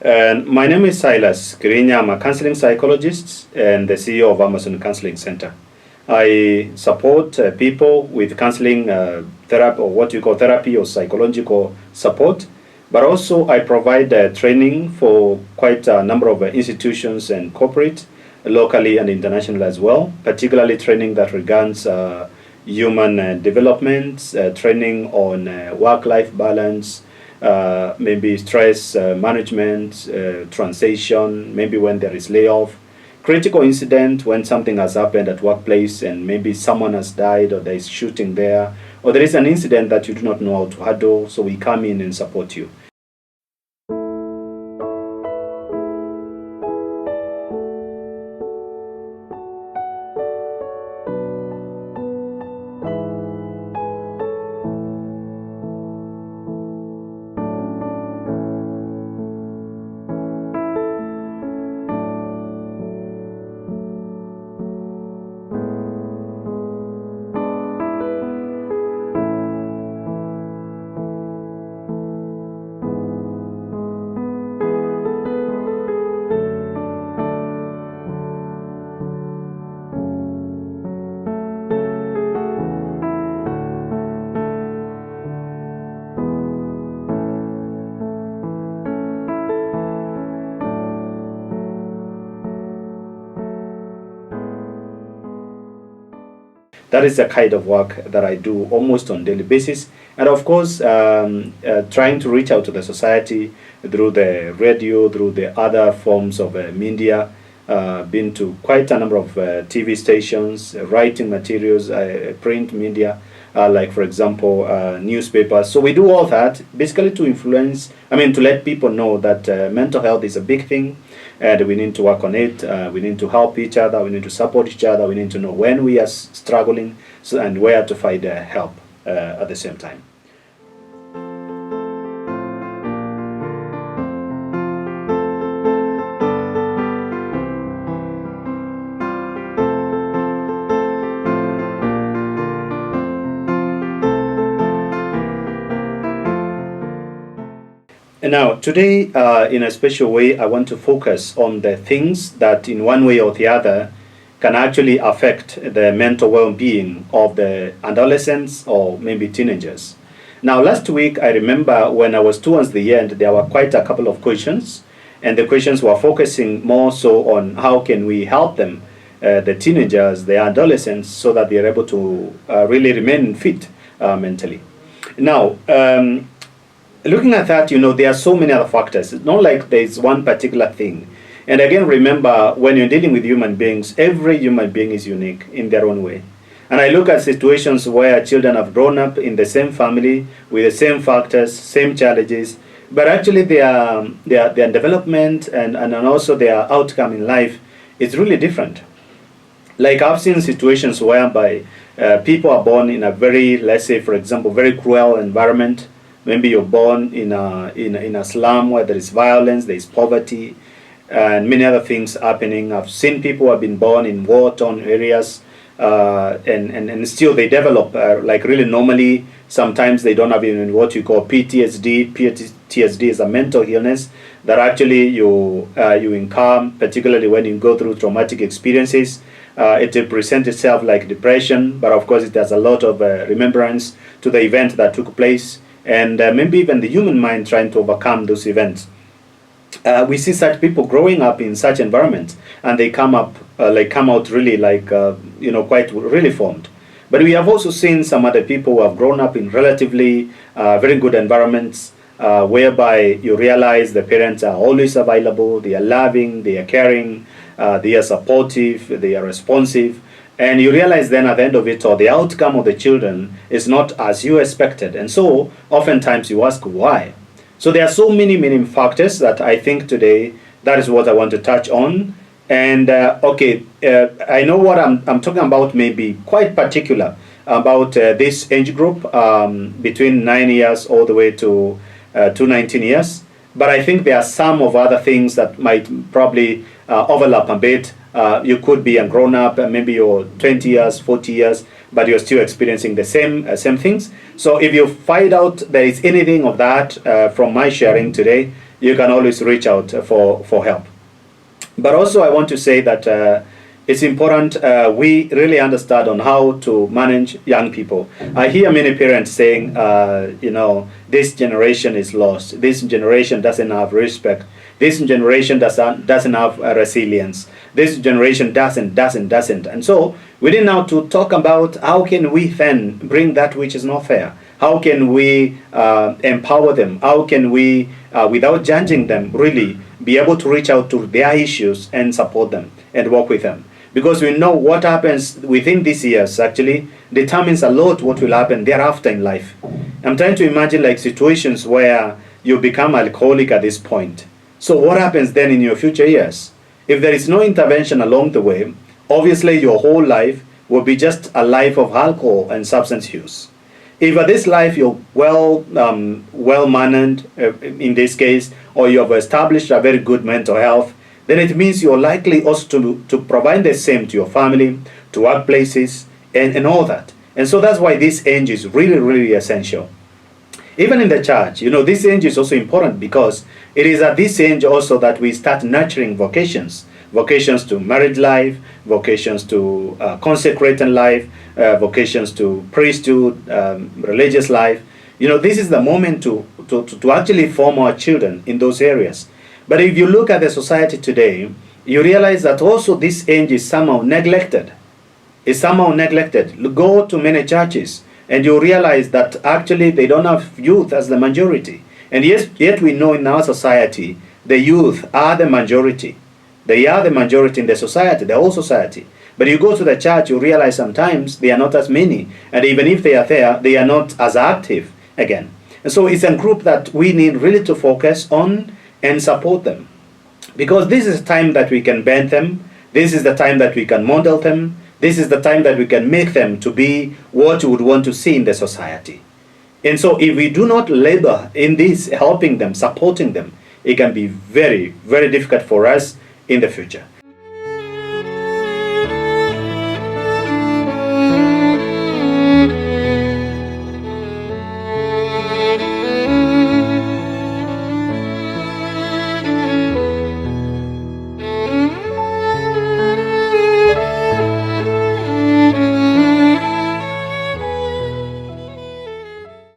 And my name is Silas Kiriinya. I'm a counseling psychologist and the CEO of Amazon Counseling Center. I support people with counseling therapy, or what we call therapy or psychological support, but also I provide training for quite a number of institutions and corporate, locally and international as well, particularly training that regards human development, training on work-life balance, maybe stress management, transition, maybe when there is layoff, critical incident when something has happened at workplace and maybe someone has died or there is shooting there, or there is an incident that you do not know how to handle, so we come in and support you. That is the kind of work that I do almost on a daily basis. And of course, trying to reach out to the society through the radio, through the other forms of media, been to quite a number of TV stations, writing materials, print media, like for example, newspapers. So we do all that basically to to let people know that mental health is a big thing. And we need to work on it. We need to help each other. We need to support each other. We need to know when we are struggling and where to find help at the same time. And now, today, in a special way, I want to focus on the things that in one way or the other can actually affect the mental well-being of the adolescents or maybe teenagers. Now, last week, I remember when I was towards the end, there were quite a couple of questions, and the questions were focusing more so on how can we help them, the teenagers, the adolescents, so that they're able to really remain fit mentally. Now, looking at that, there are so many other factors. It's not like there's one particular thing. And again, remember, when you're dealing with human beings, every human being is unique in their own way. And I look at situations where children have grown up in the same family, with the same factors, same challenges, but actually their development and also their outcome in life is really different. Like I've seen situations whereby people are born in a very, let's say, for example, very cruel environment. Maybe you're born in a slum where there is violence, there is poverty, and many other things happening. I've seen people who have been born in war-torn areas, and still they develop like really normally. Sometimes they don't have even what you call PTSD. PTSD is a mental illness that actually you incur, particularly when you go through traumatic experiences. It presents itself like depression, but of course it has a lot of remembrance to the event that took place. And maybe even the human mind trying to overcome those events. We see such people growing up in such environments, and they come out really quite really formed. But we have also seen some other people who have grown up in relatively very good environments, whereby you realize the parents are always available, they are loving, they are caring, they are supportive, they are responsive. And you realize then at the end of it all, the outcome of the children is not as you expected. And so, oftentimes you ask why. So there are so many factors that I think today, that is what I want to touch on. And I know what I'm talking about may be quite particular about this age group between 9 years all the way to 19 years. But I think there are some of other things that might probably overlap a bit. You could be a grown-up, maybe you're 20 years, 40 years, but you're still experiencing the same things. So if you find out there is anything of that from my sharing today, you can always reach out for help. But also I want to say that it's important we really understand on how to manage young people. I hear many parents saying, this generation is lost. This generation doesn't have respect. This generation doesn't have resilience. This generation doesn't. And so we need now to talk about how can we then bring that which is not fair. How can we empower them? How can we, without judging them, really be able to reach out to their issues and support them and work with them? Because we know what happens within these years actually determines a lot what will happen thereafter in life. I'm trying to imagine like situations where you become alcoholic at this point. So what happens then in your future years? If there is no intervention along the way, obviously your whole life will be just a life of alcohol and substance use. If at this life you're well-mannered, in this case, or you have established a very good mental health, then it means you're likely also to provide the same to your family, to workplaces, and all that. And so that's why this age is really, really essential. Even in the church, this age is also important because it is at this age also that we start nurturing vocations. Vocations to marriage life, vocations to consecrated life, vocations to priesthood, religious life. This is the moment to actually form our children in those areas. But if you look at the society today, you realize that also this age is somehow neglected. Go to many churches and you realize that actually they don't have youth as the majority. And yet we know in our society, the youth are the majority. They are the majority in the society, the whole society. But you go to the church, you realize sometimes they are not as many. And even if they are there, they are not as active again. And so it's a group that we need really to focus on and support them. Because this is the time that we can bend them. This is the time that we can model them. This is the time that we can make them to be what you would want to see in the society. And so if we do not labor in this, helping them, supporting them, it can be very, very difficult for us in the future.